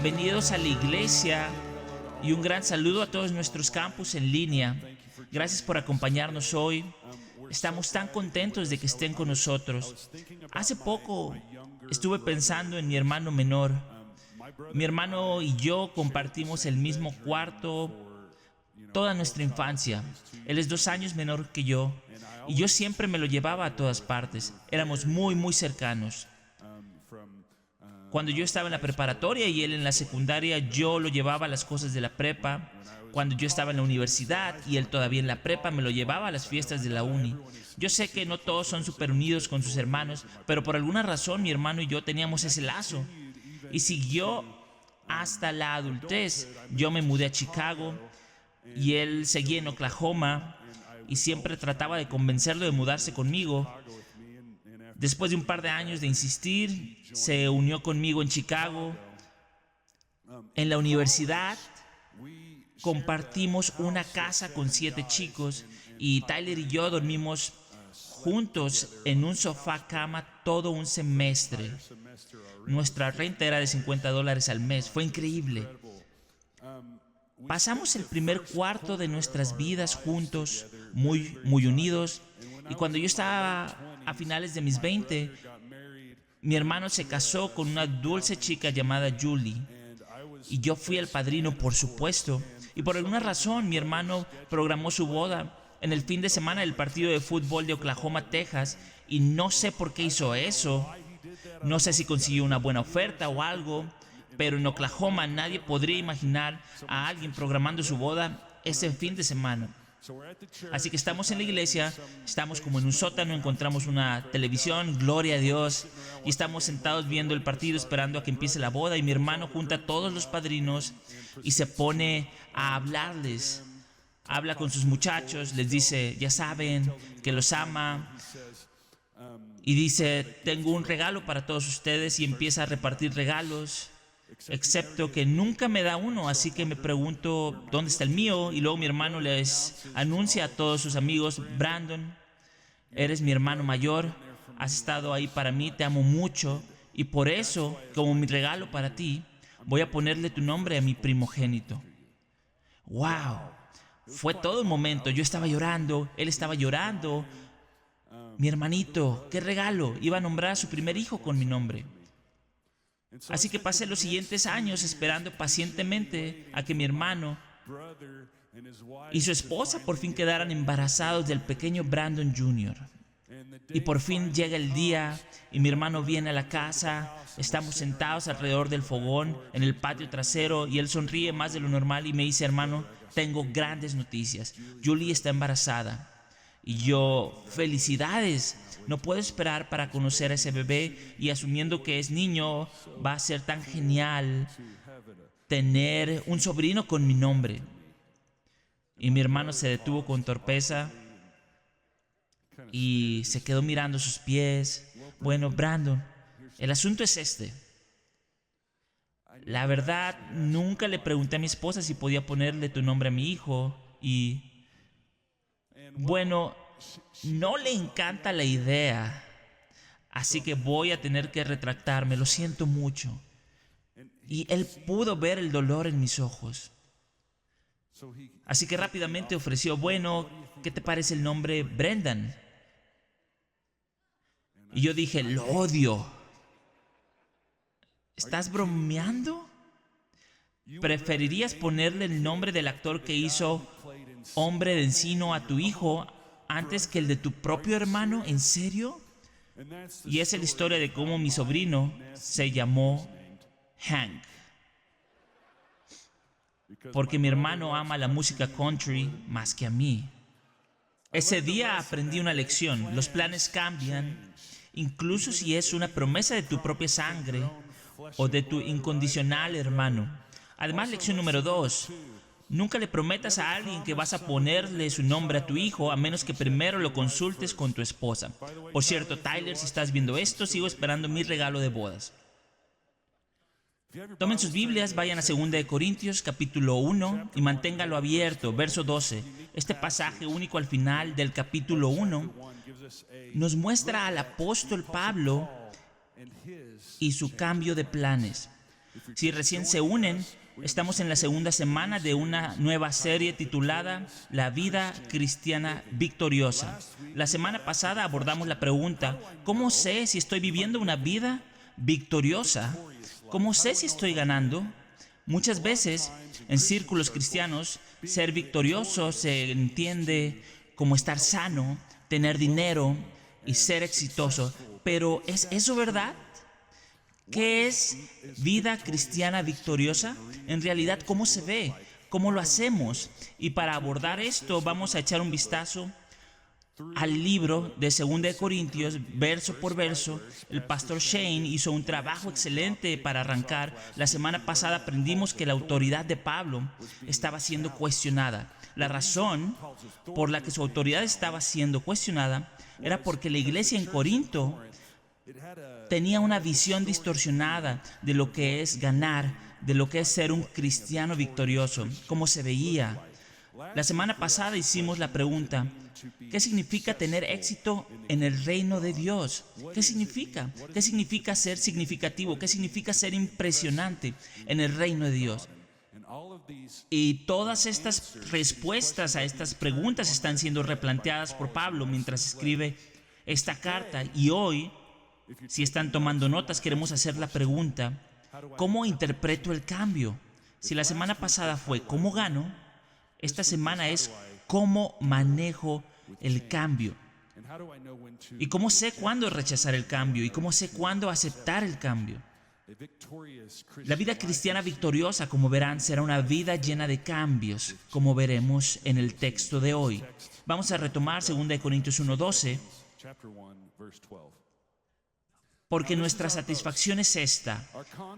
Bienvenidos a la iglesia y un gran saludo a todos nuestros campus en línea. Gracias por acompañarnos hoy. Estamos tan contentos de que estén con nosotros. Hace poco estuve pensando en mi hermano menor. Mi hermano y yo compartimos el mismo cuarto toda nuestra infancia. Él es 2 años menor que yo y yo siempre me lo llevaba a todas partes. Éramos muy cercanos. Cuando yo estaba en la preparatoria y él en la secundaria, yo lo llevaba a las cosas de la prepa. Cuando yo estaba en la universidad y él todavía en la prepa, me lo llevaba a las fiestas de la uni. Yo sé que no todos son súper unidos con sus hermanos, pero por alguna razón mi hermano y yo teníamos ese lazo. Y siguió hasta la adultez. Yo me mudé a Chicago y él seguía en Oklahoma y siempre trataba de convencerlo de mudarse conmigo. Después de un par de años de insistir, se unió conmigo en Chicago. En la universidad compartimos una casa con 7 chicos y Tyler y yo dormimos juntos en un sofá cama todo un semestre. Nuestra renta era de $50 al mes. Fue increíble. Pasamos el primer cuarto de nuestras vidas juntos, muy unidos. Y cuando yo estaba a finales de mis 20, mi hermano se casó con una dulce chica llamada Julie. Y yo fui el padrino, por supuesto. Y por alguna razón, mi hermano programó su boda en el fin de semana del partido de fútbol de Oklahoma, Texas. Y no sé por qué hizo eso. No sé si consiguió una buena oferta o algo. Pero en Oklahoma nadie podría imaginar a alguien programando su boda ese fin de semana. Así que estamos en la iglesia, estamos como en un sótano, encontramos una televisión, gloria a Dios, y estamos sentados viendo el partido esperando a que empiece la boda, y mi hermano junta a todos los padrinos y se pone a hablarles. Habla con sus muchachos, les dice, ya saben, que los ama, y dice, tengo un regalo para todos ustedes, y empieza a repartir regalos. Excepto que nunca me da uno, así que me pregunto dónde está el mío. Y luego mi hermano les anuncia a todos sus amigos: Brandon, eres mi hermano mayor, has estado ahí para mí, te amo mucho, y por eso, como mi regalo para ti, voy a ponerle tu nombre a mi primogénito. ¡Wow! Fue todo un momento. Yo estaba llorando, él estaba llorando. Mi hermanito, qué regalo, iba a nombrar a su primer hijo con mi nombre. Así que pasé los siguientes años esperando pacientemente a que mi hermano y su esposa por fin quedaran embarazados del pequeño Brandon Jr. Y por fin llega el día y mi hermano viene a la casa, estamos sentados alrededor del fogón en el patio trasero y él sonríe más de lo normal y me dice: hermano, tengo grandes noticias, Julie está embarazada. Y yo, felicidades, no puedo esperar para conocer a ese bebé, y asumiendo que es niño, va a ser tan genial tener un sobrino con mi nombre. Y mi hermano se detuvo con torpeza y se quedó mirando sus pies. Bueno, Brandon, el asunto es este. La verdad, nunca le pregunté a mi esposa si podía ponerle tu nombre a mi hijo y... bueno, no le encanta la idea, así que voy a tener que retractarme, lo siento mucho. Y él pudo ver el dolor en mis ojos. Así que rápidamente ofreció: bueno, ¿qué te parece el nombre Brendan? Y yo dije: lo odio. ¿Estás bromeando? ¿Preferirías ponerle el nombre del actor que hizo Hombre de Encino a tu hijo antes que el de tu propio hermano? ¿En serio? Y esa es la historia de cómo mi sobrino se llamó Hank. Porque mi hermano ama la música country más que a mí. Ese día aprendí una lección: los planes cambian, incluso si es una promesa de tu propia sangre o de tu incondicional hermano. Además, lección número 2. Nunca le prometas a alguien que vas a ponerle su nombre a tu hijo a menos que primero lo consultes con tu esposa. Por cierto, Tyler, si estás viendo esto, sigo esperando mi regalo de bodas. Tomen sus Biblias, vayan a 2 Corintios capítulo 1 y manténgalo abierto, verso 12. Este pasaje único al final del capítulo 1 nos muestra al apóstol Pablo y su cambio de planes. Si recién se unen, estamos en la segunda semana de una nueva serie titulada La vida cristiana victoriosa. La semana pasada abordamos la pregunta, ¿cómo sé si estoy viviendo una vida victoriosa? ¿Cómo sé si estoy ganando? Muchas veces, en círculos cristianos, ser victorioso se entiende como estar sano, tener dinero y ser exitoso. Pero ¿es eso verdad? ¿Qué es vida cristiana victoriosa? En realidad, ¿cómo se ve? ¿Cómo lo hacemos? Y para abordar esto, vamos a echar un vistazo al libro de 2 de Corintios, verso por verso. El pastor Shane hizo un trabajo excelente para arrancar. La semana pasada aprendimos que la autoridad de Pablo estaba siendo cuestionada. La razón por la que su autoridad estaba siendo cuestionada era porque la iglesia en Corinto tenía una visión distorsionada de lo que es ganar, de lo que es ser un cristiano victorioso, cómo se veía. La semana pasada hicimos la pregunta, ¿qué significa tener éxito en el reino de Dios? ¿Qué significa? ¿Qué significa ser significativo? ¿Qué significa ser impresionante en el reino de Dios? Y todas estas respuestas a estas preguntas están siendo replanteadas por Pablo mientras escribe esta carta. Y hoy, si están tomando notas, queremos hacer la pregunta, ¿cómo interpreto el cambio? Si la semana pasada fue ¿cómo gano? Esta semana es ¿cómo manejo el cambio? ¿Y cómo sé cuándo rechazar el cambio? ¿Y cómo sé cuándo aceptar el cambio? La vida cristiana victoriosa, como verán, será una vida llena de cambios, como veremos en el texto de hoy. Vamos a retomar 2 de Corintios 1:12. Porque nuestra satisfacción es esta,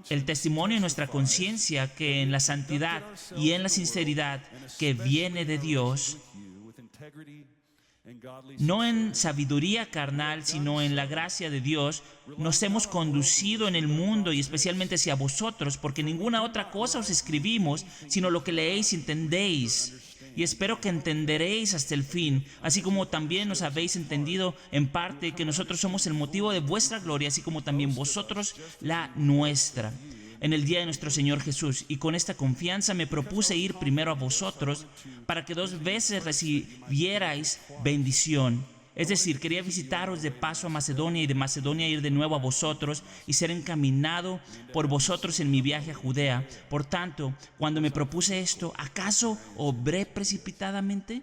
el testimonio de nuestra conciencia que en la santidad y en la sinceridad que viene de Dios, no en sabiduría carnal, sino en la gracia de Dios, nos hemos conducido en el mundo y especialmente hacia vosotros, porque ninguna otra cosa os escribimos, sino lo que leéis y entendéis. Y espero que entenderéis hasta el fin, así como también os habéis entendido en parte que nosotros somos el motivo de vuestra gloria, así como también vosotros la nuestra, en el día de nuestro Señor Jesús. Y con esta confianza me propuse ir primero a vosotros, para que 2 veces recibierais bendición. Es decir, quería visitaros de paso a Macedonia y de Macedonia ir de nuevo a vosotros y ser encaminado por vosotros en mi viaje a Judea. Por tanto, cuando me propuse esto, ¿acaso obré precipitadamente?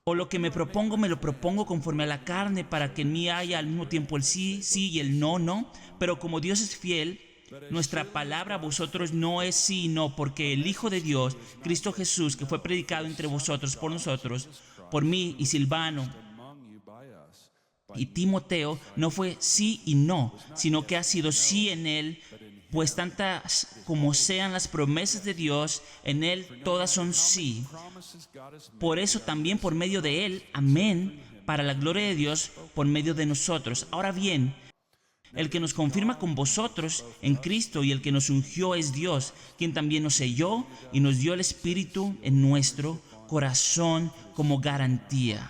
¿O lo que me lo propongo conforme a la carne para que en mí haya al mismo tiempo el sí, sí y el no, no? Pero como Dios es fiel, nuestra palabra a vosotros no es sí y no, porque el Hijo de Dios, Cristo Jesús, que fue predicado entre vosotros por nosotros, por mí y Silvano y Timoteo, no fue sí y no, sino que ha sido sí en él, pues tantas como sean las promesas de Dios, en él todas son sí. Por eso también por medio de él, amén, para la gloria de Dios por medio de nosotros. Ahora bien, el que nos confirma con vosotros en Cristo y el que nos ungió es Dios, quien también nos selló y nos dio el Espíritu en nuestro corazón como garantía.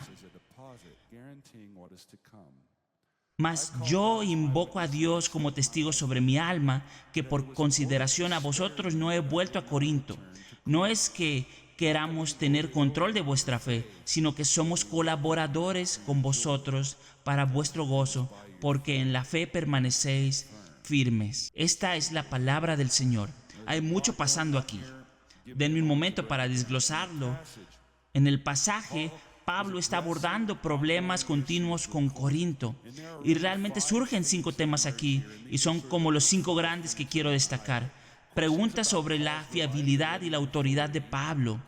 Mas yo invoco a Dios como testigo sobre mi alma, que por consideración a vosotros no he vuelto a Corinto. No es que queramos tener control de vuestra fe, sino que somos colaboradores con vosotros para vuestro gozo, porque en la fe permanecéis firmes. Esta es la palabra del Señor. Hay mucho pasando aquí. Denme un momento para desglosarlo. En el pasaje, Pablo está abordando problemas continuos con Corinto. Y realmente surgen 5 temas aquí, y son como los 5 grandes que quiero destacar. Preguntas sobre la fiabilidad y la autoridad de Pablo.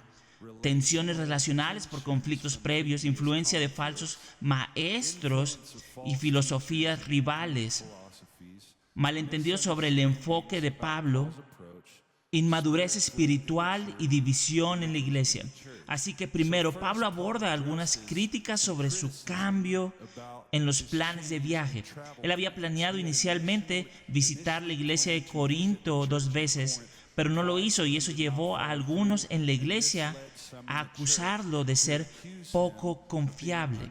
Tensiones relacionales por conflictos previos, influencia de falsos maestros y filosofías rivales. Malentendidos sobre el enfoque de Pablo, inmadurez espiritual y división en la iglesia. Así que primero, Pablo aborda algunas críticas sobre su cambio en los planes de viaje. Él había planeado inicialmente visitar la iglesia de Corinto 2 veces, pero no lo hizo, y eso llevó a algunos en la iglesia a acusarlo de ser poco confiable.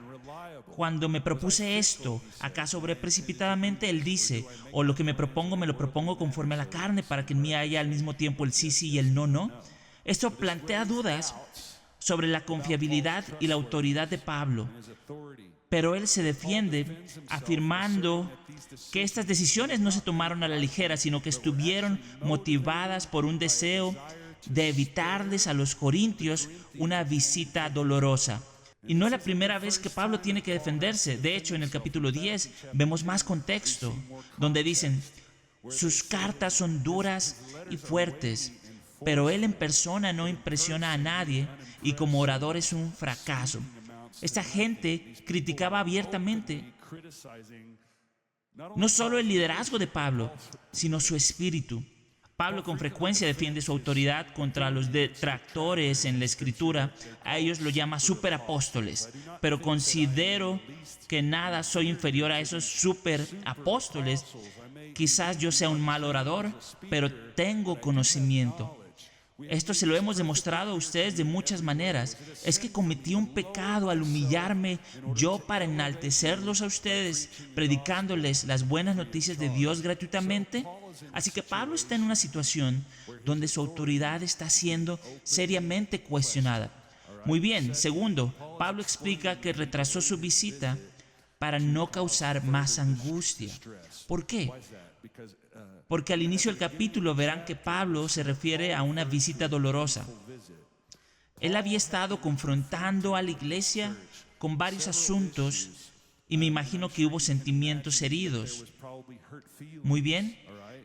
Cuando me propuse esto, ¿acaso obré precipitadamente? Él dice, o lo que me lo propongo conforme a la carne, para que en mí haya al mismo tiempo el sí, sí y el no, no. Esto plantea dudas sobre la confiabilidad y la autoridad de Pablo, pero él se defiende afirmando que estas decisiones no se tomaron a la ligera, sino que estuvieron motivadas por un deseo de evitarles a los corintios una visita dolorosa. Y no es la primera vez que Pablo tiene que defenderse. De hecho, en el capítulo 10 vemos más contexto, donde dicen, sus cartas son duras y fuertes, pero él en persona no impresiona a nadie y como orador es un fracaso. Esta gente criticaba abiertamente no solo el liderazgo de Pablo, sino su espíritu. Pablo con frecuencia defiende su autoridad contra los detractores en la Escritura. A ellos lo llama superapóstoles, pero considero que nada soy inferior a esos superapóstoles. Quizás yo sea un mal orador, pero tengo conocimiento. Esto se lo hemos demostrado a ustedes de muchas maneras. Es que cometí un pecado al humillarme yo para enaltecerlos a ustedes, predicándoles las buenas noticias de Dios gratuitamente. Así que Pablo está en una situación donde su autoridad está siendo seriamente cuestionada. Muy bien. Segundo, Pablo explica que retrasó su visita para no causar más angustia. ¿Por qué? Porque al inicio del capítulo verán que Pablo se refiere a una visita dolorosa. Él había estado confrontando a la iglesia con varios asuntos y me imagino que hubo sentimientos heridos. Muy bien,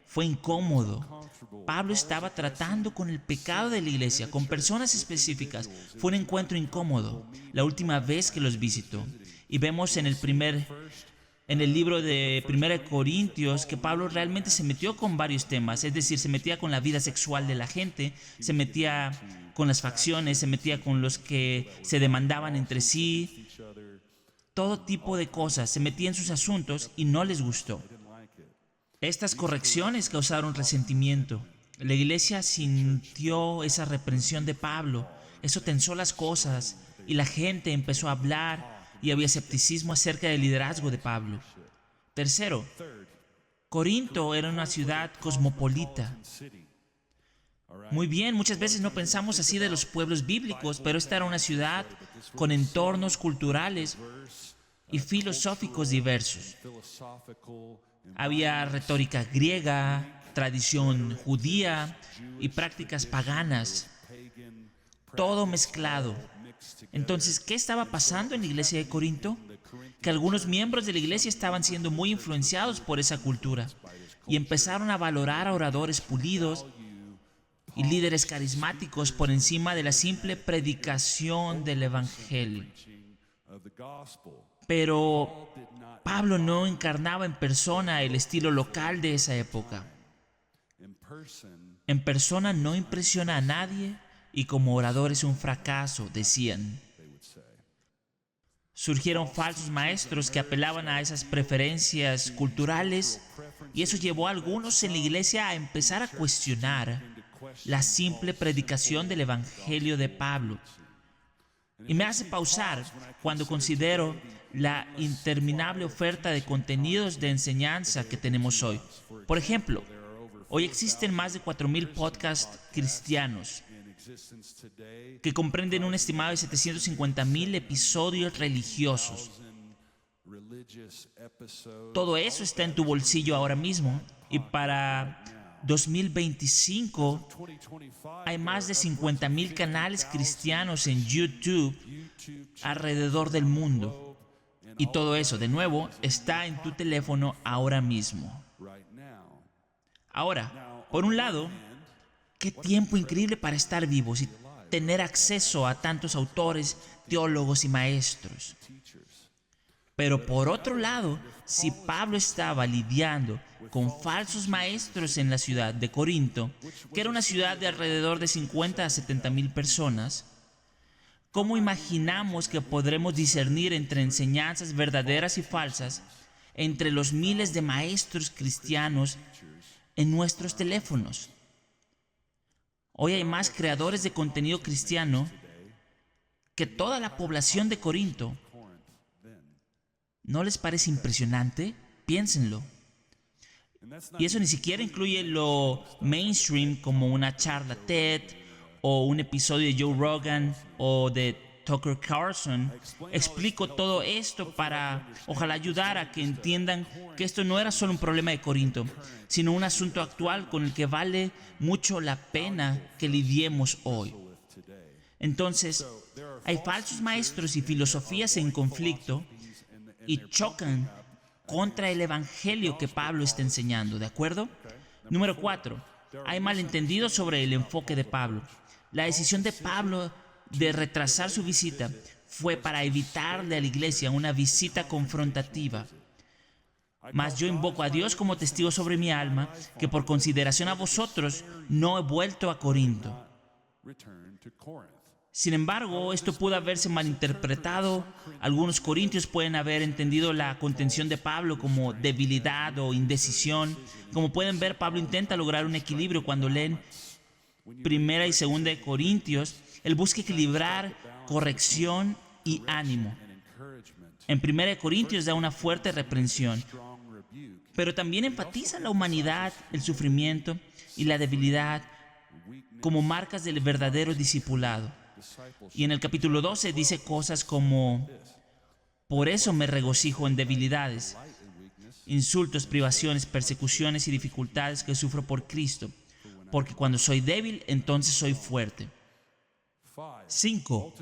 fue incómodo. Pablo estaba tratando con el pecado de la iglesia, con personas específicas. Fue un encuentro incómodo, la última vez que los visitó. Y vemos en el libro de 1 Corintios que Pablo realmente se metió con varios temas, es decir, se metía con la vida sexual de la gente, se metía con las facciones, se metía con los que se demandaban entre sí, todo tipo de cosas, se metía en sus asuntos y no les gustó. Estas correcciones causaron resentimiento. La iglesia sintió esa reprensión de Pablo, eso tensó las cosas y la gente empezó a hablar y había escepticismo acerca del liderazgo de Pablo. Tercero, Corinto era una ciudad cosmopolita. Muy bien, muchas veces no pensamos así de los pueblos bíblicos, pero esta era una ciudad con entornos culturales y filosóficos diversos. Había retórica griega, tradición judía y prácticas paganas, todo mezclado. Entonces, ¿qué estaba pasando en la iglesia de Corinto? Que algunos miembros de la iglesia estaban siendo muy influenciados por esa cultura y empezaron a valorar a oradores pulidos y líderes carismáticos por encima de la simple predicación del evangelio. Pero Pablo no encarnaba en persona el estilo local de esa época. En persona no impresiona a nadie y como orador es un fracaso, decían. Surgieron falsos maestros que apelaban a esas preferencias culturales y eso llevó a algunos en la iglesia a empezar a cuestionar la simple predicación del evangelio de Pablo. Y me hace pausar cuando considero la interminable oferta de contenidos de enseñanza que tenemos hoy. Por ejemplo, hoy existen más de 4,000 podcasts cristianos que comprenden un estimado de 750,000 episodios religiosos. Todo eso está en tu bolsillo ahora mismo y para 2025 hay más de 50,000 canales cristianos en YouTube alrededor del mundo. Y todo eso, de nuevo, está en tu teléfono ahora mismo. Ahora, por un lado, qué tiempo increíble para estar vivos y tener acceso a tantos autores, teólogos y maestros. Pero por otro lado, si Pablo estaba lidiando con falsos maestros en la ciudad de Corinto, que era una ciudad de alrededor de 50 a 70,000 personas, ¿cómo imaginamos que podremos discernir entre enseñanzas verdaderas y falsas entre los miles de maestros cristianos en nuestros teléfonos? Hoy hay más creadores de contenido cristiano que toda la población de Corinto. ¿No les parece impresionante? Piénsenlo. Y eso ni siquiera incluye lo mainstream como una charla TED o un episodio de Joe Rogan o de Tucker Carlson. Explico todo esto para ojalá ayudar a que entiendan que esto no era solo un problema de Corinto, sino un asunto actual con el que vale mucho la pena que lidiemos hoy. Entonces, hay falsos maestros y filosofías en conflicto y chocan contra el evangelio que Pablo está enseñando, ¿de acuerdo? Número 4. Hay malentendidos sobre el enfoque de Pablo. La decisión de Pablo de retrasar su visita fue para evitarle a la iglesia una visita confrontativa. Mas yo invoco a Dios como testigo sobre mi alma, que por consideración a vosotros no he vuelto a Corinto. Sin embargo, esto pudo haberse malinterpretado. Algunos corintios pueden haber entendido la contención de Pablo como debilidad o indecisión. Como pueden ver, Pablo intenta lograr un equilibrio cuando leen Primera y Segunda de Corintios. Él busca equilibrar corrección y ánimo. En Primera de Corintios da una fuerte reprensión, pero también enfatiza la humanidad, el sufrimiento y la debilidad como marcas del verdadero discipulado. Y en el capítulo 12 dice cosas como: por eso me regocijo en debilidades, insultos, privaciones, persecuciones y dificultades que sufro por Cristo, porque cuando soy débil, entonces soy fuerte. 5.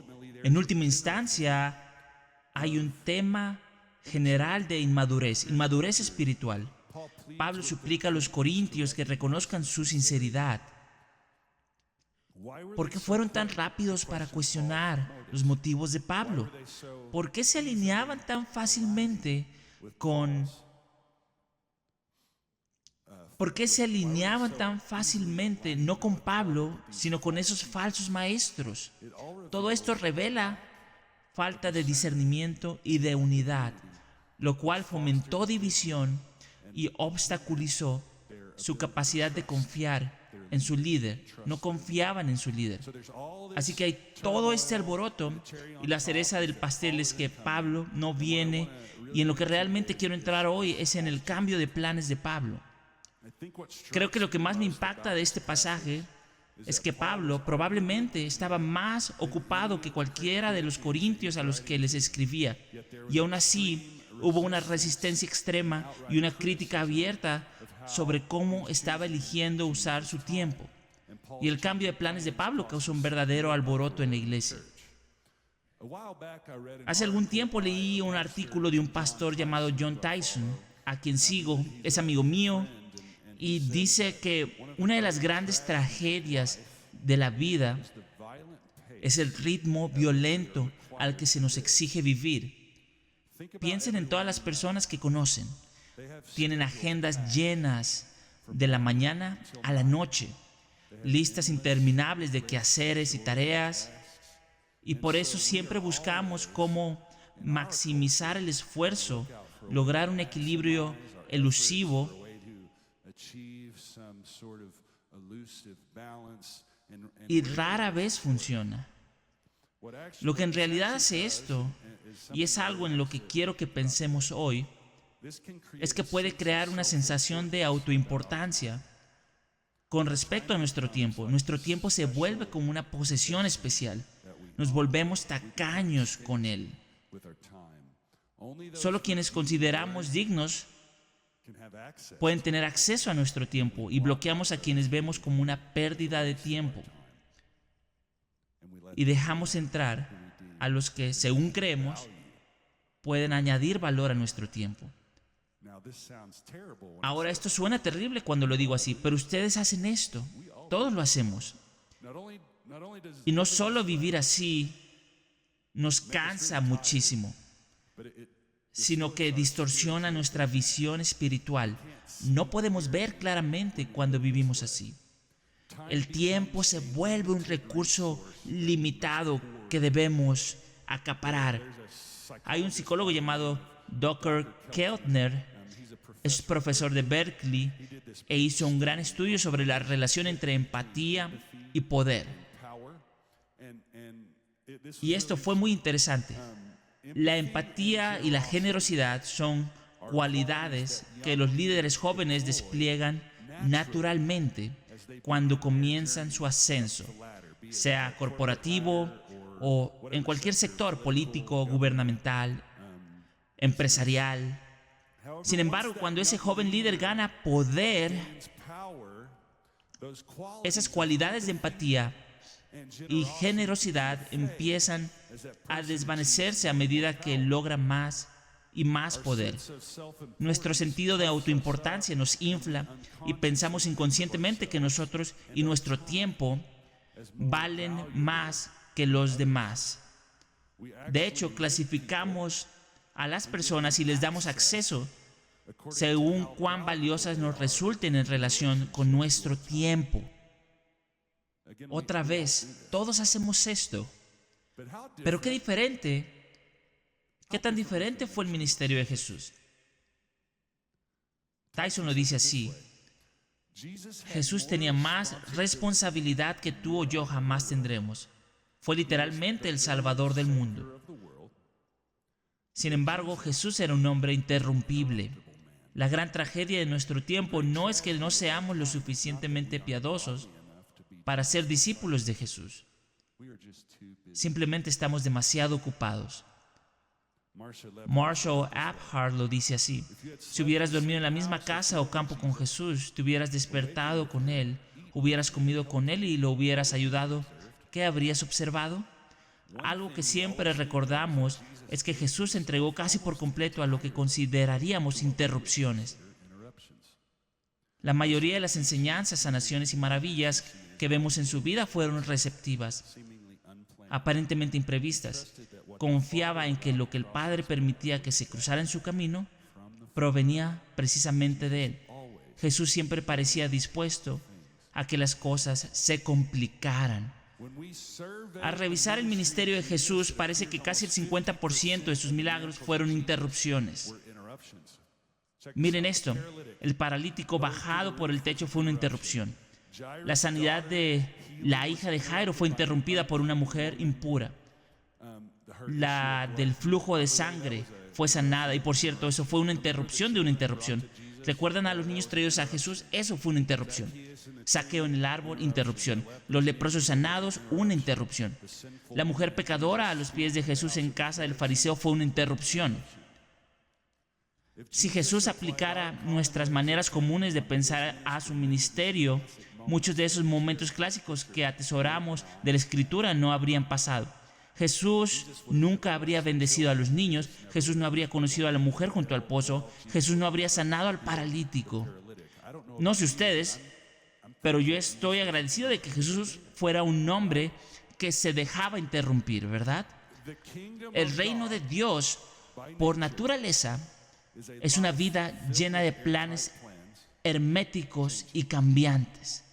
En última instancia, hay un tema general de inmadurez espiritual. Pablo suplica a los corintios que reconozcan su sinceridad. ¿Por qué fueron tan rápidos para cuestionar los motivos de Pablo? ¿Por qué se alineaban tan fácilmente con... ¿Por qué se alineaban tan fácilmente no con Pablo, sino con esos falsos maestros? Todo esto revela falta de discernimiento y de unidad, lo cual fomentó división y obstaculizó su capacidad de confiar en su líder. No confiaban en su líder. Así que hay todo este alboroto, y la cereza del pastel es que Pablo no viene, y en lo que realmente quiero entrar hoy es en el cambio de planes de Pablo. Creo que lo que más me impacta de este pasaje es que Pablo probablemente estaba más ocupado que cualquiera de los corintios a los que les escribía, y aún así hubo una resistencia extrema y una crítica abierta sobre cómo estaba eligiendo usar su tiempo. Y el cambio de planes de Pablo causó un verdadero alboroto en la iglesia. Hace algún tiempo leí un artículo de un pastor llamado Jon Tyson, a quien sigo, es amigo mío, y dice que una de las grandes tragedias de la vida es el ritmo violento al que se nos exige vivir. Piensen en todas las personas que conocen. Tienen agendas llenas de la mañana a la noche, listas interminables de quehaceres y tareas, y por eso siempre buscamos cómo maximizar el esfuerzo, lograr un equilibrio elusivo y rara vez funciona. Lo que en realidad hace esto, y es algo en lo que quiero que pensemos hoy, es que puede crear una sensación de autoimportancia con respecto a nuestro tiempo. Nuestro tiempo se vuelve como una posesión especial. Nos volvemos tacaños con él. Solo quienes consideramos dignos pueden tener acceso a nuestro tiempo, y bloqueamos a quienes vemos como una pérdida de tiempo. Y dejamos entrar a los que, según creemos, pueden añadir valor a nuestro tiempo. Ahora, esto suena terrible cuando lo digo así, pero ustedes hacen esto. Todos lo hacemos. Y no solo vivir así nos cansa muchísimo, sino que distorsiona nuestra visión espiritual. No podemos ver claramente cuando vivimos así. El tiempo se vuelve un recurso limitado que debemos acaparar. Hay un psicólogo llamado Dr. Keltner, es profesor de Berkeley e hizo un gran estudio sobre la relación entre empatía y poder. Y esto fue muy interesante. La empatía y la generosidad son cualidades que los líderes jóvenes despliegan naturalmente cuando comienzan su ascenso, sea corporativo o en cualquier sector político, gubernamental, empresarial. Sin embargo, cuando ese joven líder gana poder, esas cualidades de empatía y generosidad empiezan a desvanecerse a medida que logra más y más poder. Nuestro sentido de autoimportancia nos infla y pensamos inconscientemente que nosotros y nuestro tiempo valen más que los demás. De hecho, clasificamos a las personas y les damos acceso según cuán valiosas nos resulten en relación con nuestro tiempo. Otra vez, todos hacemos esto. Pero ¿qué tan diferente fue el ministerio de Jesús? Tyson lo dice así: Jesús tenía más responsabilidad que tú o yo jamás tendremos. Fue literalmente el Salvador del mundo. Sin embargo, Jesús era un hombre interrumpible. La gran tragedia de nuestro tiempo no es que no seamos lo suficientemente piadosos para ser discípulos de Jesús. Simplemente estamos demasiado ocupados. Marshall Aphart lo dice así: si hubieras dormido en la misma casa o campo con Jesús, te hubieras despertado con Él, hubieras comido con Él y lo hubieras ayudado, ¿qué habrías observado? Algo que siempre recordamos es que Jesús se entregó casi por completo a lo que consideraríamos interrupciones. La mayoría de las enseñanzas, sanaciones y maravillas que vemos en su vida fueron receptivas, aparentemente imprevistas. Confiaba en que lo que el Padre permitía que se cruzara en su camino provenía precisamente de Él. Jesús siempre parecía dispuesto a que las cosas se complicaran. Al revisar el ministerio de Jesús, parece que casi el 50% de sus milagros fueron interrupciones. Miren esto: el paralítico bajado por el techo fue una interrupción. La sanidad de la hija de Jairo fue interrumpida por una mujer impura. La del flujo de sangre fue sanada, y por cierto, eso fue una interrupción de una interrupción. ¿Recuerdan a los niños traídos a Jesús? Eso fue una interrupción. Saqueo en el árbol, interrupción. Los leprosos sanados, una interrupción. La mujer pecadora a los pies de Jesús en casa del fariseo fue una interrupción. Si Jesús aplicara nuestras maneras comunes de pensar a su ministerio, muchos de esos momentos clásicos que atesoramos de la Escritura no habrían pasado. Jesús nunca habría bendecido a los niños. Jesús no habría conocido a la mujer junto al pozo. Jesús no habría sanado al paralítico. No sé ustedes, pero yo estoy agradecido de que Jesús fuera un hombre que se dejaba interrumpir, ¿verdad? El reino de Dios, por naturaleza, es una vida llena de planes herméticos y cambiantes.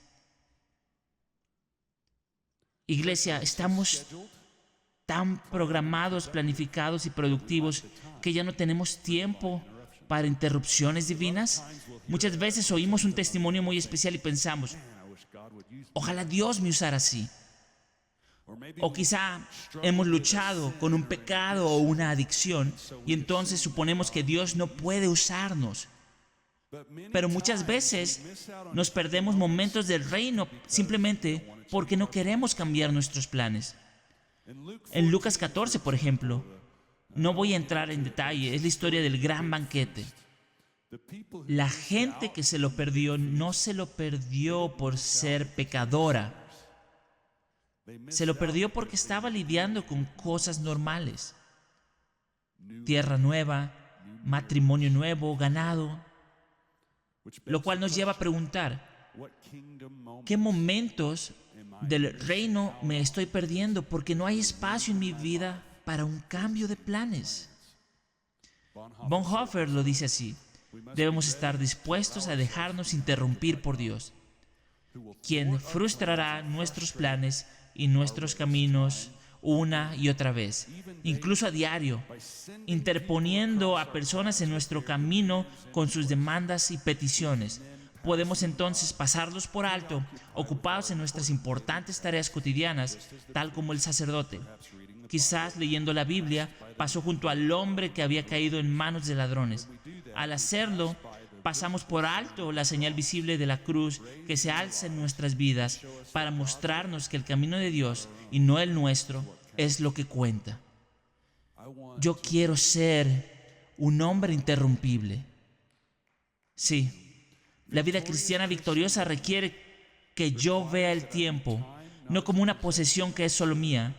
Iglesia, estamos tan programados, planificados y productivos que ya no tenemos tiempo para interrupciones divinas. Muchas veces oímos un testimonio muy especial y pensamos: ojalá Dios me usara así. O quizá hemos luchado con un pecado o una adicción y entonces suponemos que Dios no puede usarnos. Pero muchas veces nos perdemos momentos del reino simplemente porque no queremos cambiar nuestros planes. En Lucas 14, por ejemplo, no voy a entrar en detalle, es la historia del gran banquete. La gente que se lo perdió no se lo perdió por ser pecadora. Se lo perdió porque estaba lidiando con cosas normales. Tierra nueva, matrimonio nuevo, ganado. Lo cual nos lleva a preguntar: ¿qué momentos del reino me estoy perdiendo porque no hay espacio en mi vida para un cambio de planes? Bonhoeffer lo dice así: debemos estar dispuestos a dejarnos interrumpir por Dios, quien frustrará nuestros planes y nuestros caminos una y otra vez, incluso a diario, interponiendo a personas en nuestro camino con sus demandas y peticiones. Podemos entonces pasarlos por alto, ocupados en nuestras importantes tareas cotidianas, tal como el sacerdote. Quizás leyendo la Biblia, pasó junto al hombre que había caído en manos de ladrones. Al hacerlo, pasamos por alto la señal visible de la cruz que se alza en nuestras vidas para mostrarnos que el camino de Dios y no el nuestro es lo que cuenta. Yo quiero ser un hombre interrumpible. Sí, la vida cristiana victoriosa requiere que yo vea el tiempo no como una posesión que es solo mía,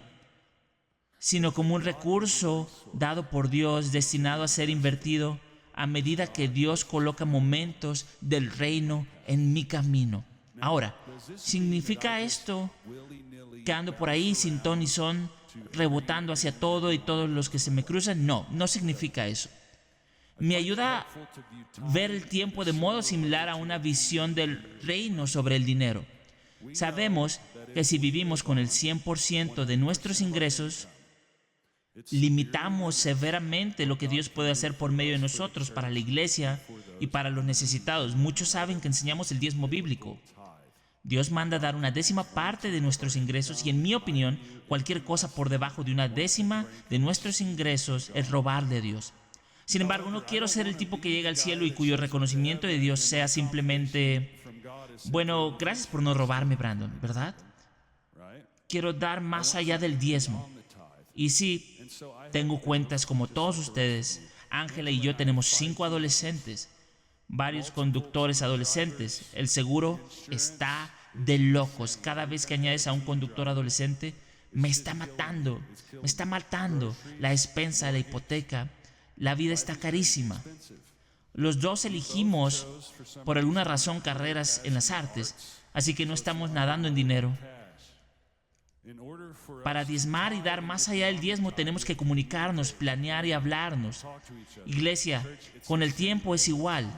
sino como un recurso dado por Dios destinado a ser invertido a medida que Dios coloca momentos del reino en mi camino. Ahora, ¿significa esto que ando por ahí sin ton ni son, rebotando hacia todo y todos los que se me cruzan? No, no significa eso. Me ayuda a ver el tiempo de modo similar a una visión del reino sobre el dinero. Sabemos que si vivimos con el 100% de nuestros ingresos, limitamos severamente lo que Dios puede hacer por medio de nosotros para la iglesia y para los necesitados. Muchos saben que enseñamos el diezmo bíblico. Dios manda dar una décima parte de nuestros ingresos y, en mi opinión, cualquier cosa por debajo de una décima de nuestros ingresos es robar de Dios. Sin embargo, no quiero ser el tipo que llega al cielo y cuyo reconocimiento de Dios sea simplemente: bueno, gracias por no robarme, Brandon, ¿verdad? Quiero dar más allá del diezmo. Y sí, tengo cuentas como todos ustedes. Ángela y yo tenemos 5 adolescentes, varios conductores adolescentes. El seguro está de locos. Cada vez que añades a un conductor adolescente, me está matando. La despensa, la hipoteca. La vida está carísima. Los dos elegimos, por alguna razón, carreras en las artes, así que no estamos nadando en dinero. Para diezmar y dar más allá del diezmo tenemos que comunicarnos, planear y hablarnos. Iglesia, con el tiempo es igual.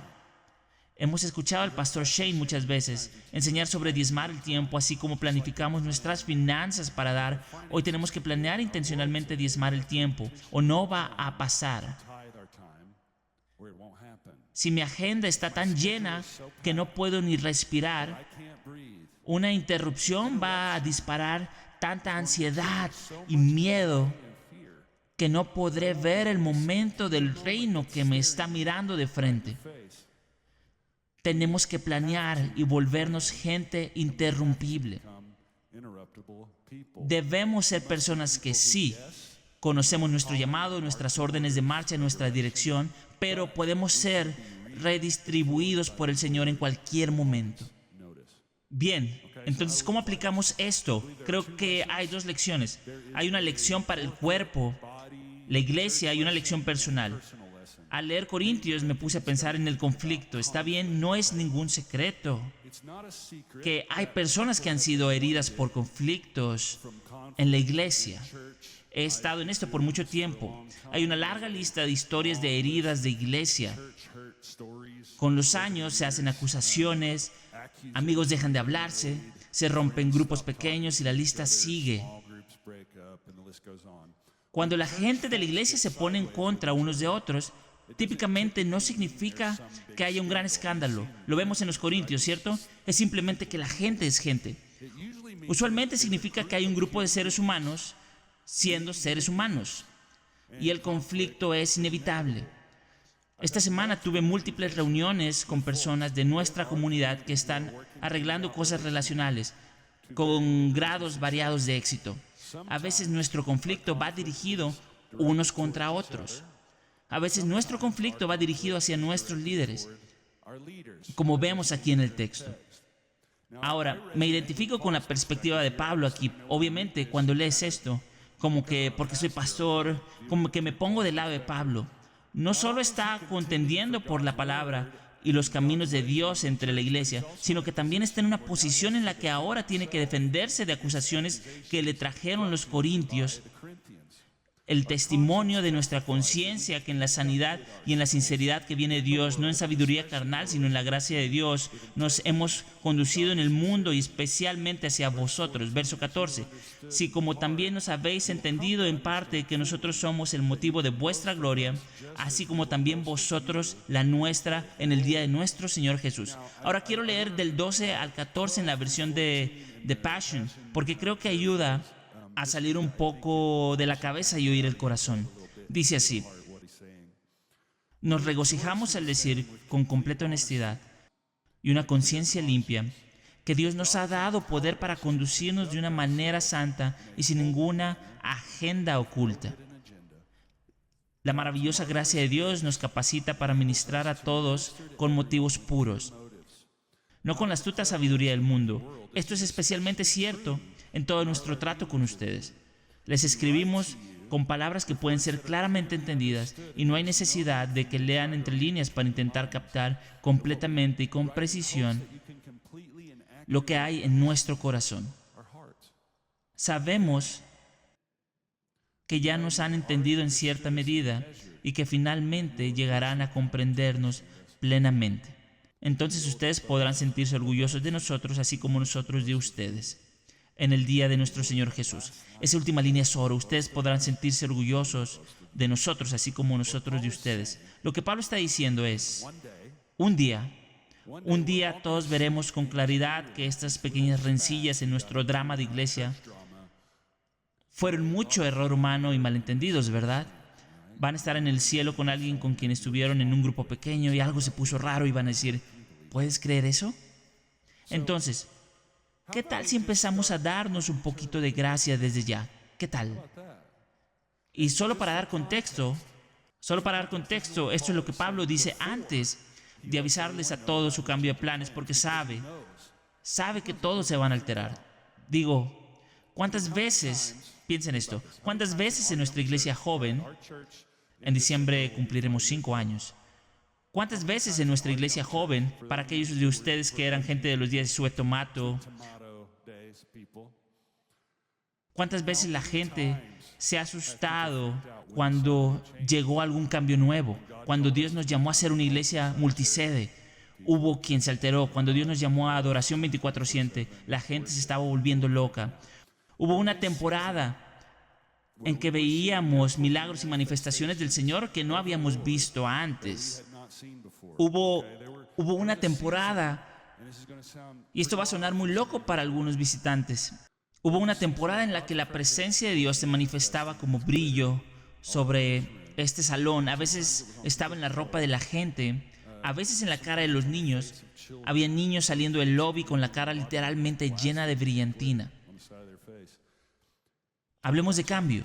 Hemos escuchado al pastor Shane muchas veces enseñar sobre diezmar el tiempo, así como planificamos nuestras finanzas para dar. Hoy tenemos que planear intencionalmente diezmar el tiempo, o no va a pasar. Si mi agenda está tan llena que no puedo ni respirar, una interrupción va a disparar tanta ansiedad y miedo que no podré ver el momento del reino que me está mirando de frente. Tenemos que planear y volvernos gente interrumpible. Debemos ser personas que sí conocemos nuestro llamado, nuestras órdenes de marcha, nuestra dirección, pero podemos ser redistribuidos por el Señor en cualquier momento. Bien, entonces, ¿cómo aplicamos esto? Creo que hay 2 lecciones. Hay una lección para el cuerpo, la iglesia, y una lección personal. Al leer Corintios me puse a pensar en el conflicto. Está bien, no es ningún secreto que hay personas que han sido heridas por conflictos en la iglesia. He estado en esto por mucho tiempo. Hay una larga lista de historias de heridas de iglesia. Con los años se hacen acusaciones, amigos dejan de hablarse, se rompen grupos pequeños y la lista sigue. Cuando la gente de la iglesia se pone en contra unos de otros, típicamente no significa que haya un gran escándalo. Lo vemos en los Corintios, ¿cierto? Es simplemente que la gente es gente. Usualmente significa que hay un grupo de seres humanos siendo seres humanos, y el conflicto es inevitable. Esta semana tuve múltiples reuniones con personas de nuestra comunidad que están arreglando cosas relacionales con grados variados de éxito. A veces nuestro conflicto va dirigido unos contra otros. A veces nuestro conflicto va dirigido hacia nuestros líderes, como vemos aquí en el texto. Ahora, me identifico con la perspectiva de Pablo aquí. Obviamente, cuando lees esto, como que porque soy pastor, como que me pongo del lado de Pablo. No solo está contendiendo por la palabra y los caminos de Dios entre la iglesia, sino que también está en una posición en la que ahora tiene que defenderse de acusaciones que le trajeron los corintios. El testimonio de nuestra conciencia que en la sanidad y en la sinceridad que viene de Dios, no en sabiduría carnal, sino en la gracia de Dios, nos hemos conducido en el mundo y especialmente hacia vosotros. Verso 14. Si como también nos habéis entendido en parte que nosotros somos el motivo de vuestra gloria, así como también vosotros la nuestra en el día de nuestro Señor Jesús. Ahora quiero leer del 12 al 14 en la versión de Passion, porque creo que ayuda a salir un poco de la cabeza y oír el corazón. Dice así: nos regocijamos al decir con completa honestidad y una conciencia limpia que Dios nos ha dado poder para conducirnos de una manera santa y sin ninguna agenda oculta. La maravillosa gracia de Dios nos capacita para ministrar a todos con motivos puros, no con la astuta sabiduría del mundo. Esto es especialmente cierto en todo nuestro trato con ustedes. Les escribimos con palabras que pueden ser claramente entendidas y no hay necesidad de que lean entre líneas para intentar captar completamente y con precisión lo que hay en nuestro corazón. Sabemos que ya nos han entendido en cierta medida y que finalmente llegarán a comprendernos plenamente. Entonces ustedes podrán sentirse orgullosos de nosotros, así como nosotros de ustedes, en el día de nuestro Señor Jesús. Esa última línea es oro. Ustedes podrán sentirse orgullosos de nosotros, así como nosotros de ustedes. Lo que Pablo está diciendo es, un día todos veremos con claridad que estas pequeñas rencillas en nuestro drama de iglesia fueron mucho error humano y malentendidos, ¿verdad? Van a estar en el cielo con alguien con quien estuvieron en un grupo pequeño y algo se puso raro y van a decir, ¿puedes creer eso? Entonces, ¿qué tal si empezamos a darnos un poquito de gracia desde ya? ¿Qué tal? Y solo para dar contexto, esto es lo que Pablo dice antes de avisarles a todos su cambio de planes, porque sabe que todos se van a alterar. Digo, ¿cuántas veces, piensen esto, cuántas veces en nuestra iglesia joven, en diciembre cumpliremos 5 años, cuántas veces en nuestra iglesia joven, para aquellos de ustedes que eran gente de los días de Suetomato, cuántas veces la gente se ha asustado cuando llegó algún cambio nuevo, cuando Dios nos llamó a ser una iglesia multisede? Hubo quien se alteró. Cuando Dios nos llamó a adoración 24/7, la gente se estaba volviendo loca. Hubo una temporada en que veíamos milagros y manifestaciones del Señor que no habíamos visto antes. Hubo una temporada, y esto va a sonar muy loco para algunos visitantes, hubo una temporada en la que la presencia de Dios se manifestaba como brillo sobre este salón. A veces estaba en la ropa de la gente, a veces en la cara de los niños. Había niños saliendo del lobby con la cara literalmente llena de brillantina. Hablemos de cambio.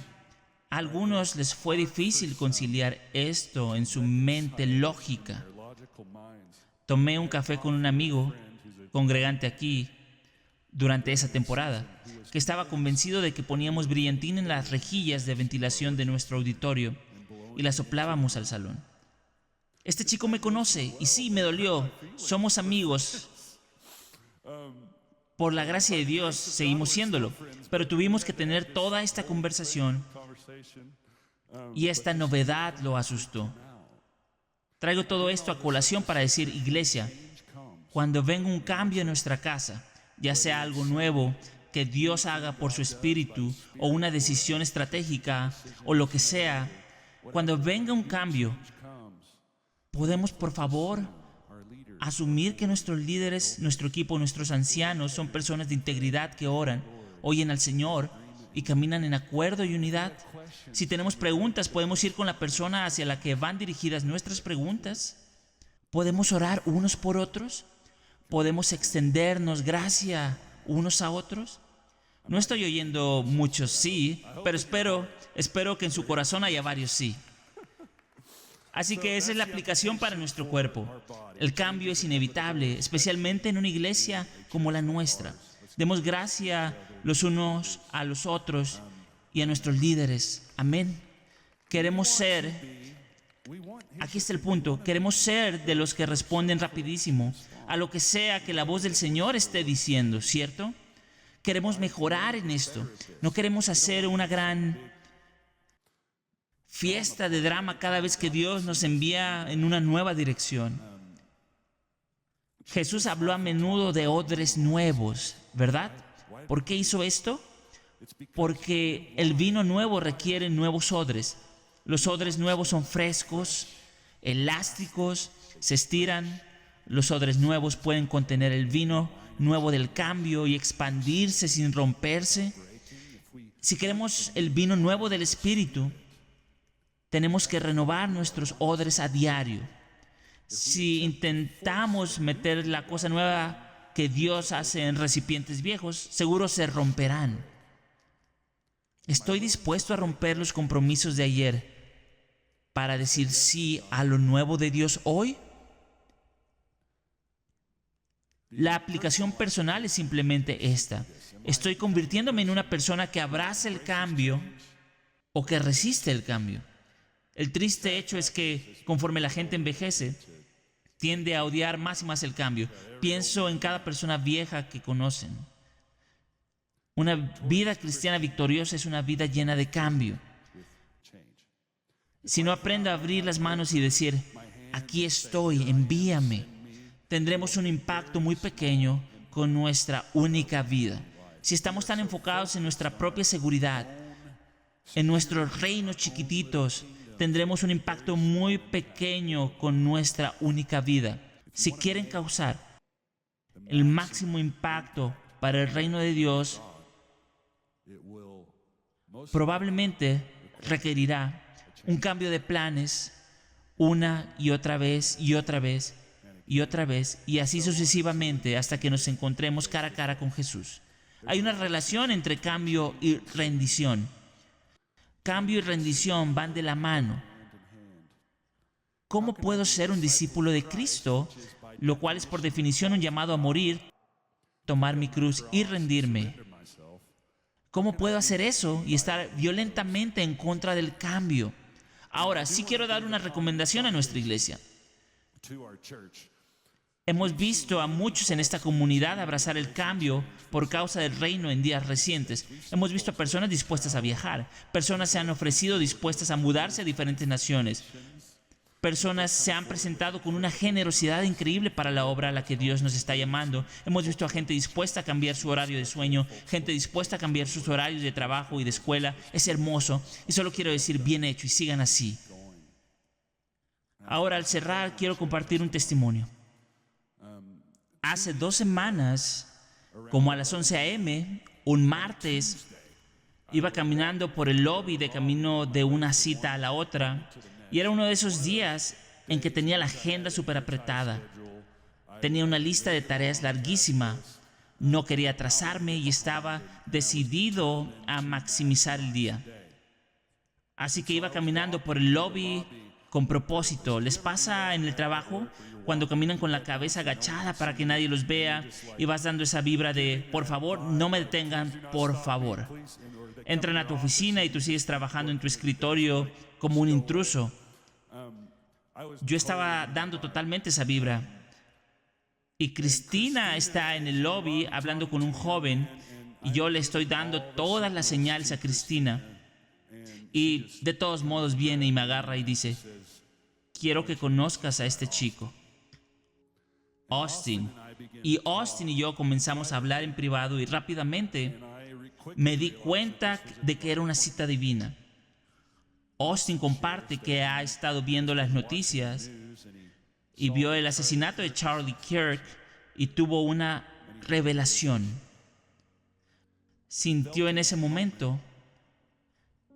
A algunos les fue difícil conciliar esto en su mente lógica. Tomé un café con un amigo congregante aquí durante esa temporada, que estaba convencido de que poníamos brillantina en las rejillas de ventilación de nuestro auditorio y la soplábamos al salón. Este chico me conoce y sí, me dolió. Somos amigos. Por la gracia de Dios, seguimos siéndolo. Pero tuvimos que tener toda esta conversación y esta novedad lo asustó. Traigo todo esto a colación para decir, iglesia, cuando venga un cambio en nuestra casa, ya sea algo nuevo que Dios haga por su espíritu o una decisión estratégica o lo que sea, cuando venga un cambio, podemos por favor asumir que nuestros líderes, nuestro equipo, nuestros ancianos son personas de integridad que oran, oyen al Señor y caminan en acuerdo y unidad. Si tenemos preguntas, podemos ir con la persona hacia la que van dirigidas nuestras preguntas. Podemos orar unos por otros. Podemos extendernos gracia unos a otros. No estoy oyendo muchos sí, pero espero que en su corazón haya varios sí. Así que esa es la aplicación para nuestro cuerpo. El cambio es inevitable, especialmente en una iglesia como la nuestra. Demos gracia los unos a los otros y a nuestros líderes. Amén. Queremos ser, aquí está el punto, queremos ser de los que responden rapidísimo a lo que sea que la voz del Señor esté diciendo, ¿cierto? Queremos mejorar en esto. No queremos hacer una gran fiesta de drama cada vez que Dios nos envía en una nueva dirección. Jesús habló a menudo de odres nuevos, ¿verdad? ¿Por qué hizo esto? Porque el vino nuevo requiere nuevos odres. Los odres nuevos son frescos, elásticos, se estiran. Los odres nuevos pueden contener el vino nuevo del cambio y expandirse sin romperse. Si queremos el vino nuevo del Espíritu, tenemos que renovar nuestros odres a diario. Si intentamos meter la cosa nueva que Dios hace en recipientes viejos, seguro se romperán. Estoy dispuesto a romper los compromisos de ayer para decir sí a lo nuevo de Dios hoy. La aplicación personal es simplemente esta. ¿Estoy convirtiéndome en una persona que abraza el cambio o que resiste el cambio? El triste hecho es que conforme la gente envejece, tiende a odiar más y más el cambio. Pienso en cada persona vieja que conocen. Una vida cristiana victoriosa es una vida llena de cambio. Si no aprendo a abrir las manos y decir, aquí estoy, envíame, tendremos un impacto muy pequeño con nuestra única vida. Si estamos tan enfocados en nuestra propia seguridad, en nuestros reinos chiquititos, tendremos un impacto muy pequeño con nuestra única vida. Si quieren causar el máximo impacto para el reino de Dios, probablemente requerirá un cambio de planes una y otra vez y otra vez y otra vez, y así sucesivamente hasta que nos encontremos cara a cara con Jesús. Hay una relación entre cambio y rendición. Cambio y rendición van de la mano. ¿Cómo puedo ser un discípulo de Cristo, lo cual es por definición un llamado a morir, tomar mi cruz y rendirme? ¿Cómo puedo hacer eso y estar violentamente en contra del cambio? Ahora, sí quiero dar una recomendación a nuestra iglesia. Hemos visto a muchos en esta comunidad abrazar el cambio por causa del reino en días recientes. Hemos visto a personas dispuestas a viajar. Personas se han ofrecido dispuestas a mudarse a diferentes naciones. Personas se han presentado con una generosidad increíble para la obra a la que Dios nos está llamando. Hemos visto a gente dispuesta a cambiar su horario de sueño, gente dispuesta a cambiar sus horarios de trabajo y de escuela. Es hermoso. Y solo quiero decir, bien hecho, y sigan así. Ahora, al cerrar, quiero compartir un testimonio. Hace 2 semanas, como a las 11 a.m., un martes, iba caminando por el lobby de camino de una cita a la otra, y era uno de esos días en que tenía la agenda súper apretada. Tenía una lista de tareas larguísima. No quería atrasarme y estaba decidido a maximizar el día. Así que iba caminando por el lobby con propósito. ¿Les pasa en el trabajo cuando caminan con la cabeza agachada para que nadie los vea y vas dando esa vibra de, por favor, no me detengan, por favor? Entran a tu oficina y tú sigues trabajando en tu escritorio como un intruso. Yo estaba dando totalmente esa vibra. Y Cristina está en el lobby hablando con un joven y yo le estoy dando todas las señales a Cristina. Y de todos modos viene y me agarra y dice, quiero que conozcas a este chico, Austin. Y Austin y yo comenzamos a hablar en privado y rápidamente me di cuenta de que era una cita divina. Austin comparte que ha estado viendo las noticias y vio el asesinato de Charlie Kirk y tuvo una revelación. Sintió en ese momento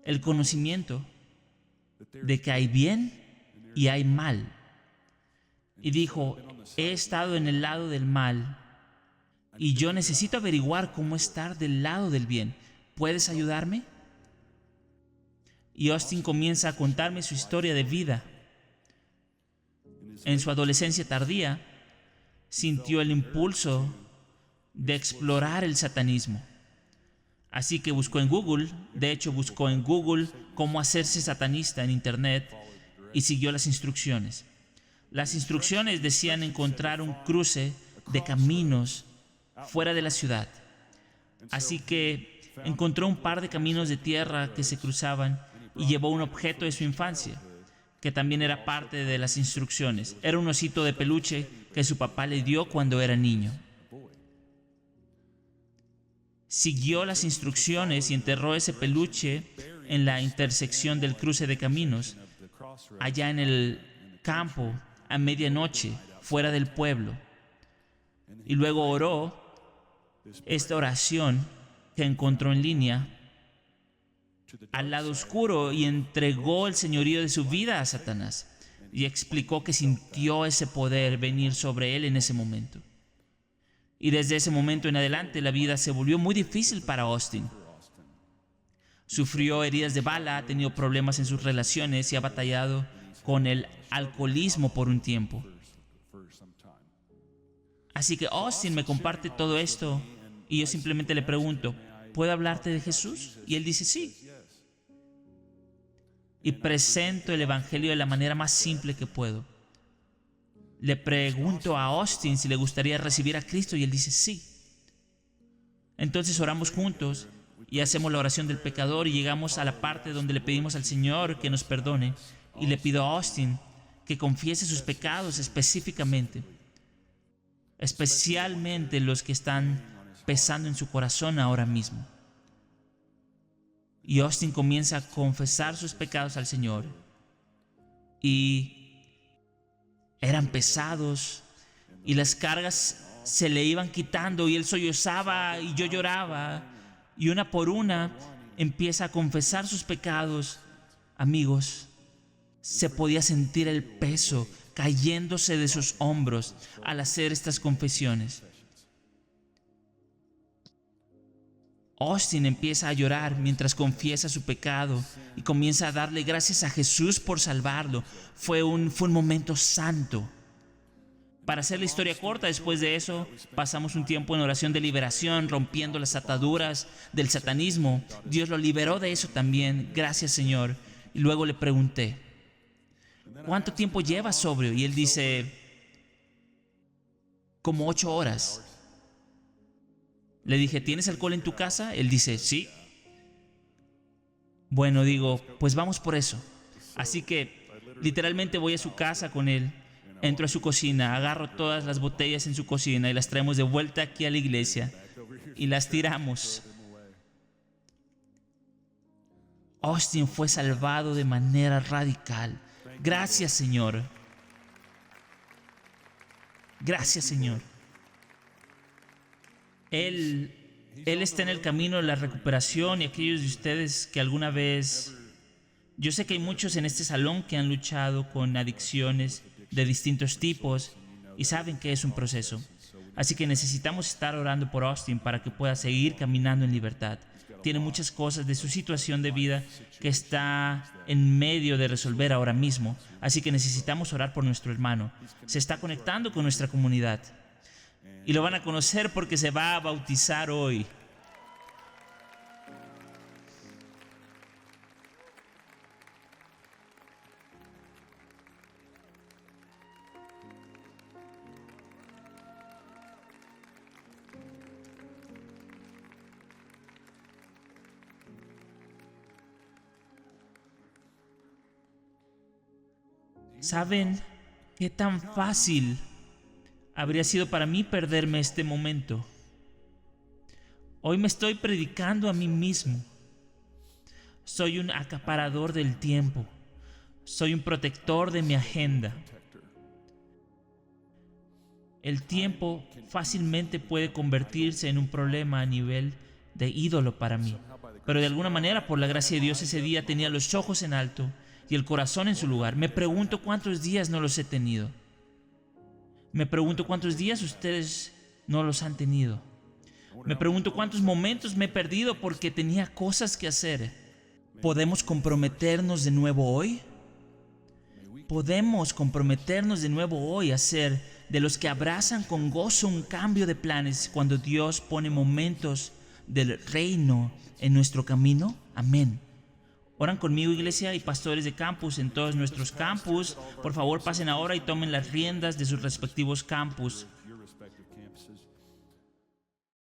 el conocimiento de que hay bien y hay mal. Y dijo, he estado en el lado del mal y yo necesito averiguar cómo estar del lado del bien. ¿Puedes ayudarme? Y Austin comienza a contarme su historia de vida. En su adolescencia tardía, sintió el impulso de explorar el satanismo. Así que buscó en Google, de hecho buscó en Google cómo hacerse satanista en internet y siguió las instrucciones. Las instrucciones decían encontrar un cruce de caminos fuera de la ciudad. Así que encontró un par de caminos de tierra que se cruzaban y llevó un objeto de su infancia, que también era parte de las instrucciones. Era un osito de peluche que su papá le dio cuando era niño. Siguió las instrucciones y enterró ese peluche en la intersección del cruce de caminos, allá en el campo, a medianoche, fuera del pueblo. Y luego oró esta oración que encontró en línea al lado oscuro y entregó el señorío de su vida a Satanás. Y explicó que sintió ese poder venir sobre él en ese momento. Y desde ese momento en adelante la vida se volvió muy difícil para Austin. Sufrió heridas de bala, ha tenido problemas en sus relaciones y ha batallado con el alcoholismo por un tiempo. Así que Austin me comparte todo esto y yo simplemente le pregunto, ¿puedo hablarte de Jesús? Y él dice sí. Y presento el evangelio de la manera más simple que puedo. Le pregunto a Austin si le gustaría recibir a Cristo y él dice sí. Entonces oramos juntos y hacemos la oración del pecador y llegamos a la parte donde le pedimos al Señor que nos perdone y le pido a Austin que confiese sus pecados específicamente, especialmente los que están pesando en su corazón ahora mismo. Y Austin comienza a confesar sus pecados al Señor. Y eran pesados. Y las cargas se le iban quitando. Y él sollozaba y yo lloraba. Y una por una empieza a confesar sus pecados. Amigos, se podía sentir el peso cayéndose de sus hombros al hacer estas confesiones. Austin empieza a llorar mientras confiesa su pecado y comienza a darle gracias a Jesús por salvarlo. Fue un momento santo. Para hacer la historia corta, después de eso, pasamos un tiempo en oración de liberación, rompiendo las ataduras del satanismo. Dios lo liberó de eso también, gracias Señor. Y luego le pregunté, ¿cuánto tiempo llevas sobrio? Y él dice, como 8 horas. Le dije, ¿tienes alcohol en tu casa? Él dice, sí. Bueno, digo, pues vamos por eso. Así que literalmente voy a su casa con él. Entro a su cocina, agarro todas las botellas en su cocina y las traemos de vuelta aquí a la iglesia y las tiramos. Austin fue salvado de manera radical. Gracias, Señor. Gracias, Señor. Él está en el camino de la recuperación y aquellos de ustedes que alguna vez... Yo sé que hay muchos en este salón que han luchado con adicciones de distintos tipos y saben que es un proceso. Así que necesitamos estar orando por Austin para que pueda seguir caminando en libertad. Tiene muchas cosas de su situación de vida que está en medio de resolver ahora mismo. Así que necesitamos orar por nuestro hermano. Se está conectando con nuestra comunidad. Y lo van a conocer porque se va a bautizar hoy. ¿Saben qué tan fácil habría sido para mí perderme este momento? Hoy me estoy predicando a mí mismo. Soy un acaparador del tiempo. Soy un protector de mi agenda. El tiempo fácilmente puede convertirse en un problema a nivel de ídolo para mí. Pero de alguna manera, por la gracia de Dios, ese día tenía los ojos en alto y el corazón en su lugar. Me pregunto cuántos días no los he tenido. Me pregunto cuántos días ustedes no los han tenido. Me pregunto cuántos momentos me he perdido porque tenía cosas que hacer. ¿Podemos comprometernos de nuevo hoy? Podemos comprometernos de nuevo hoy a ser de los que abrazan con gozo un cambio de planes cuando Dios pone momentos del reino en nuestro camino. Amén. Oran conmigo, iglesia, y pastores de campus en todos nuestros campus. Por favor, pasen ahora y tomen las riendas de sus respectivos campus.